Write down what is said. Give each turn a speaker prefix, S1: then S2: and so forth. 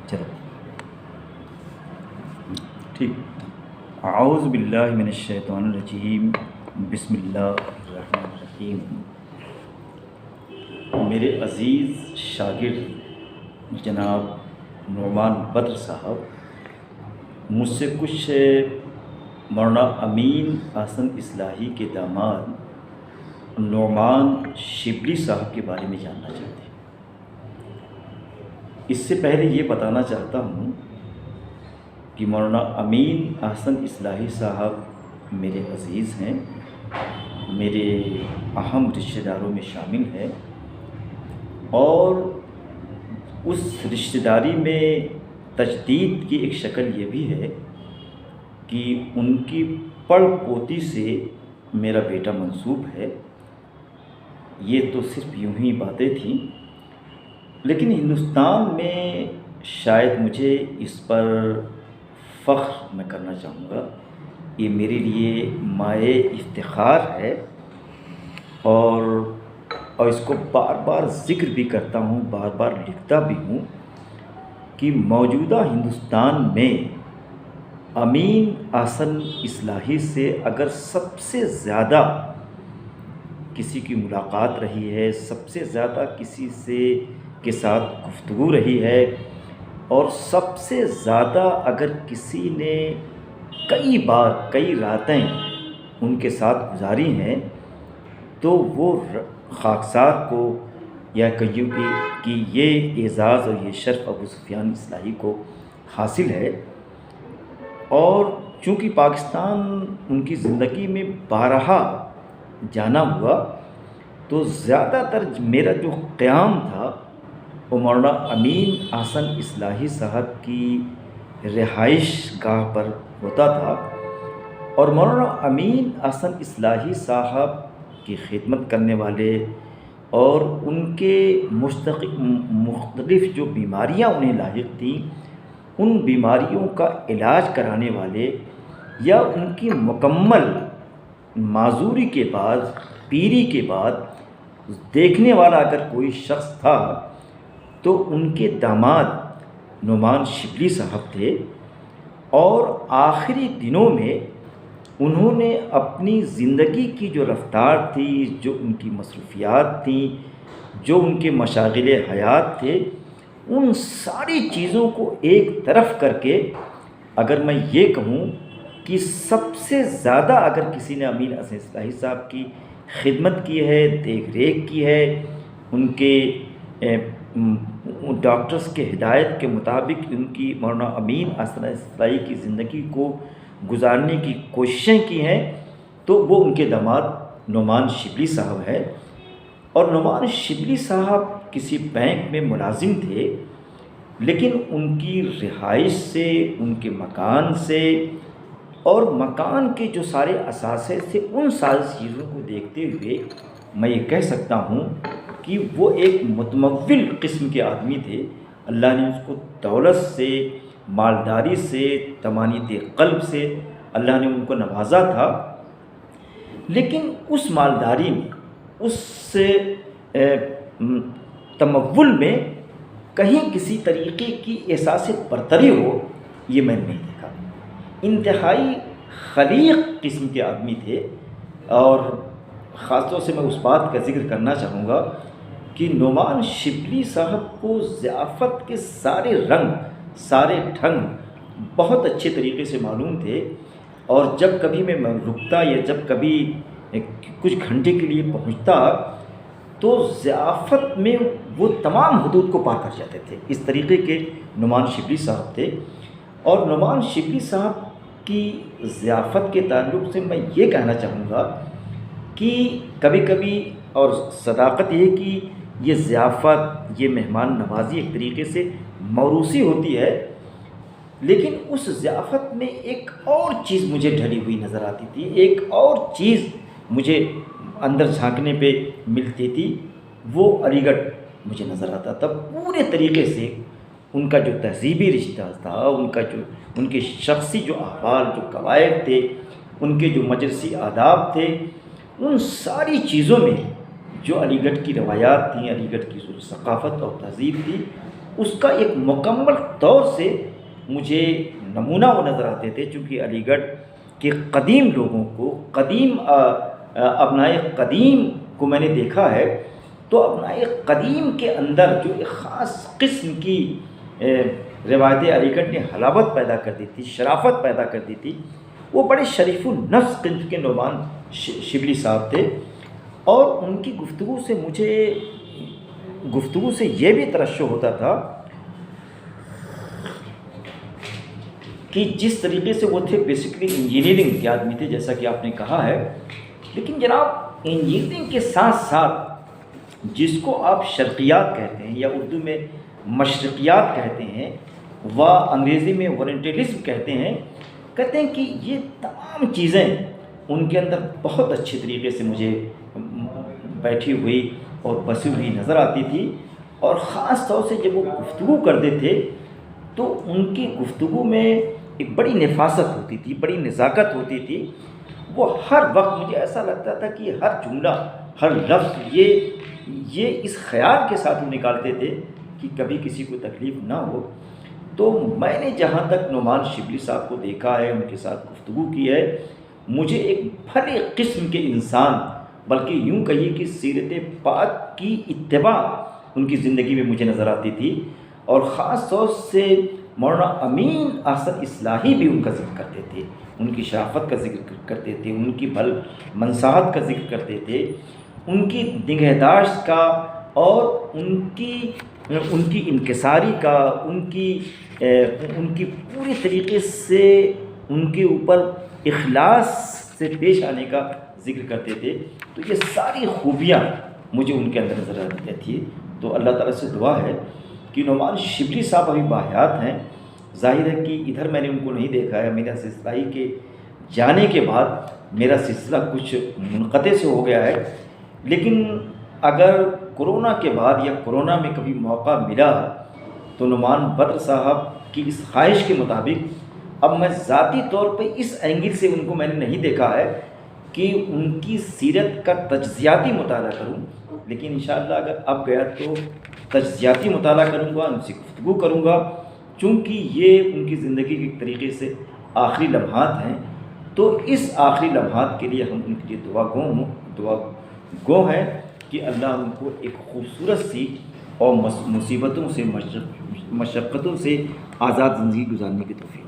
S1: چلو ٹھیک. اعوذ باللہ من الشیطان الرجیم. بسم اللہ الرحمن الرحیم. میرے عزیز شاگرد جناب نعمان بدر صاحب مجھ سے کچھ مولانا امین احسن اصلاحی کے داماد نعمان شبلی صاحب کے بارے میں جاننا چاہتے ہیں. اس سے پہلے یہ بتانا چاہتا ہوں کہ مولانا امین احسن اصلاحی صاحب میرے عزیز ہیں، میرے اہم رشتہ داروں میں شامل ہیں، اور اس رشتہ داری میں تجدید کی ایک شکل یہ بھی ہے کہ ان کی پڑ پوتی سے میرا بیٹا منسوب ہے. یہ تو صرف یوں ہی باتیں تھیں، لیکن ہندوستان میں شاید مجھے اس پر فخر میں کرنا چاہوں گا. یہ میرے لیے مائے افتخار ہے، اور اس کو بار بار ذکر بھی کرتا ہوں، بار بار لکھتا بھی ہوں کہ موجودہ ہندوستان میں امین احسن اصلاحی سے اگر سب سے زیادہ کسی کی ملاقات رہی ہے، سب سے زیادہ کسی کے ساتھ گفتگو رہی ہے، اور سب سے زیادہ اگر کسی نے کئی بار کئی راتیں ان کے ساتھ گزاری ہیں، تو وہ خاکسار کو یا کہیوں کہ یہ اعزاز اور یہ شرف ابو سفیان اصلاحی کو حاصل ہے. اور چونکہ پاکستان ان کی زندگی میں بارہا جانا ہوا، تو زیادہ تر میرا جو قیام تھا وہ مولانا امین احسن اصلاحی صاحب کی رہائش گاہ پر ہوتا تھا. اور مولانا امین احسن اصلاحی صاحب کی خدمت کرنے والے اور ان کے مختلف جو بیماریاں انہیں لاحق تھیں، ان بیماریوں کا علاج کرانے والے یا ان کی مکمل معذوری کے بعد، پیری کے بعد دیکھنے والا اگر کوئی شخص تھا تو ان کے داماد نعمان شبلی صاحب تھے. اور آخری دنوں میں انہوں نے اپنی زندگی کی جو رفتار تھی، جو ان کی مصروفیات تھیں، جو ان کے مشاغل حیات تھے، ان ساری چیزوں کو ایک طرف کر کے اگر میں یہ کہوں کہ سب سے زیادہ اگر کسی نے امین احسن اصلاحی صاحب کی خدمت کی ہے، دیکھ ریکھ کی ہے، ان کے ڈاکٹرز کے ہدایت کے مطابق ان کی مولانا امین احسن اصلاحی کی زندگی کو گزارنے کی کوششیں کی ہیں، تو وہ ان کے داماد نعمان شبلی صاحب ہے. اور نعمان شبلی صاحب کسی بینک میں ملازم تھے، لیکن ان کی رہائش سے، ان کے مکان سے اور مکان کے جو سارے اثاثے سے، ان ساری چیزوں کو دیکھتے ہوئے میں یہ کہہ سکتا ہوں کہ وہ ایک متمول قسم کے آدمی تھے. اللہ نے اس کو دولت سے، مالداری سے، طمانینت قلب سے اللہ نے ان کو نوازا تھا. لیکن اس مالداری میں، اس تمول میں کہیں کسی طریقے کی احساس برتری ہو، یہ میں نے نہیں دیکھا. انتہائی خلیق قسم کے آدمی تھے. اور خاص طور سے میں اس بات کا ذکر کرنا چاہوں گا کہ نعمان شبلی صاحب کو ضیافت کے سارے رنگ، سارے ڈھنگ بہت اچھے طریقے سے معلوم تھے. اور جب کبھی میں رکتا یا جب کبھی کچھ گھنٹے کے لیے پہنچتا، تو ضیافت میں وہ تمام حدود کو پار کر جاتے تھے. اس طریقے کے نعمان شبلی صاحب تھے. اور نعمان شبلی صاحب کی ضیافت کے تعلق سے میں یہ کہنا چاہوں گا کہ کبھی کبھی، اور صداقت یہ کہ یہ ضیافت، یہ مہمان نوازی ایک طریقے سے موروثی ہوتی ہے، لیکن اس ضیافت میں ایک اور چیز مجھے ڈھلی ہوئی نظر آتی تھی، ایک اور چیز مجھے اندر جھانکنے پہ ملتی تھی. وہ علی گڑھ مجھے نظر آتا تھا پورے طریقے سے. ان کا جو تہذیبی رشتہ تھا، ان کے شخصی جو احوال، جو قواعد تھے، ان کے جو مجلسی آداب تھے، ان ساری چیزوں میں جو علی گڑھ کی روایات تھیں، علی گڑھ کی جو ثقافت اور تہذیب تھی، اس کا ایک مکمل طور سے مجھے نمونہ وہ نظر آتے تھے، چونکہ علی گڑھ کے قدیم لوگوں کو، قدیم ابنائے قدیم کو میں نے دیکھا ہے، تو ابنائے قدیم کے اندر جو ایک خاص قسم کی روایت علی گڑھ نے حلاوت پیدا کر دی تھی، شرافت پیدا کر دی تھی، وہ بڑے شریف النفس قسم کے نعمان شبلی صاحب تھے۔ اور ان کی گفتگو سے یہ بھی ترشح ہوتا تھا کہ جس طریقے سے وہ تھے بیسیکلی انجینئرنگ کے آدمی تھے، جیسا کہ آپ نے کہا ہے، لیکن جناب انجینئرنگ کے ساتھ ساتھ جس کو آپ شرقیات کہتے ہیں یا اردو میں مشرقیات کہتے ہیں و انگریزی میں اورینٹلزم کہتے ہیں کہ یہ تمام چیزیں ان کے اندر بہت اچھے طریقے سے مجھے بیٹھی ہوئی اور بسی ہوئی نظر آتی تھی۔ اور خاص طور سے جب وہ گفتگو کرتے تھے تو ان کی گفتگو میں ایک بڑی نفاست ہوتی تھی، بڑی نزاکت ہوتی تھی۔ وہ ہر وقت مجھے ایسا لگتا تھا کہ ہر جملہ، ہر لفظ یہ اس خیال کے ساتھ وہ نکالتے تھے کہ کبھی کسی کو تکلیف نہ ہو۔ تو میں نے جہاں تک نعمان شبلی صاحب کو دیکھا ہے، ان کے ساتھ گفتگو کی ہے، مجھے ایک بھلے قسم کے انسان، بلکہ یوں کہیے کہ سیرت پاک کی اتباع ان کی زندگی میں مجھے نظر آتی تھی۔ اور خاص طور سے مولانا امین احسن اصلاحی بھی ان کا ذکر کرتے تھے، ان کی شرافت کا ذکر کرتے تھے، ان کی بھل منصاحت کا ذکر کرتے تھے، ان کی نگہداشت کا اور ان کی انکساری کا، ان کی پوری طریقے سے ان کے اوپر اخلاص سے پیش آنے کا ذکر کرتے تھے۔ تو یہ ساری خوبیاں مجھے ان کے اندر نظر آتی تھی۔ تو اللہ تعالیٰ سے دعا ہے کہ نعمان شبلی صاحب ابھی باحیات ہیں، ظاہر ہے کہ ادھر میں نے ان کو نہیں دیکھا ہے، میرا سلسلہ کے جانے کے بعد میرا سلسلہ کچھ منقطع سے ہو گیا ہے، لیکن اگر کورونا کے بعد یا کورونا میں کبھی موقع ملا تو نعمان بدر صاحب کی اس خواہش کے مطابق اب میں ذاتی طور پہ اس اینگل سے ان کو میں نے نہیں دیکھا ہے کہ ان کی سیرت کا تجزیاتی مطالعہ کروں، لیکن انشاءاللہ اگر اب گیا تو تجزیاتی مطالعہ کروں گا، ان سے گفتگو کروں گا، چونکہ یہ ان کی زندگی کے ایک طریقے سے آخری لمحات ہیں۔ تو اس آخری لمحات کے لیے ہم ان کے لیے دعا گو ہیں کہ اللہ ان کو ایک خوبصورت سی اور مصیبتوں سے، مشقتوں سے آزاد زندگی گزارنے کی توفیق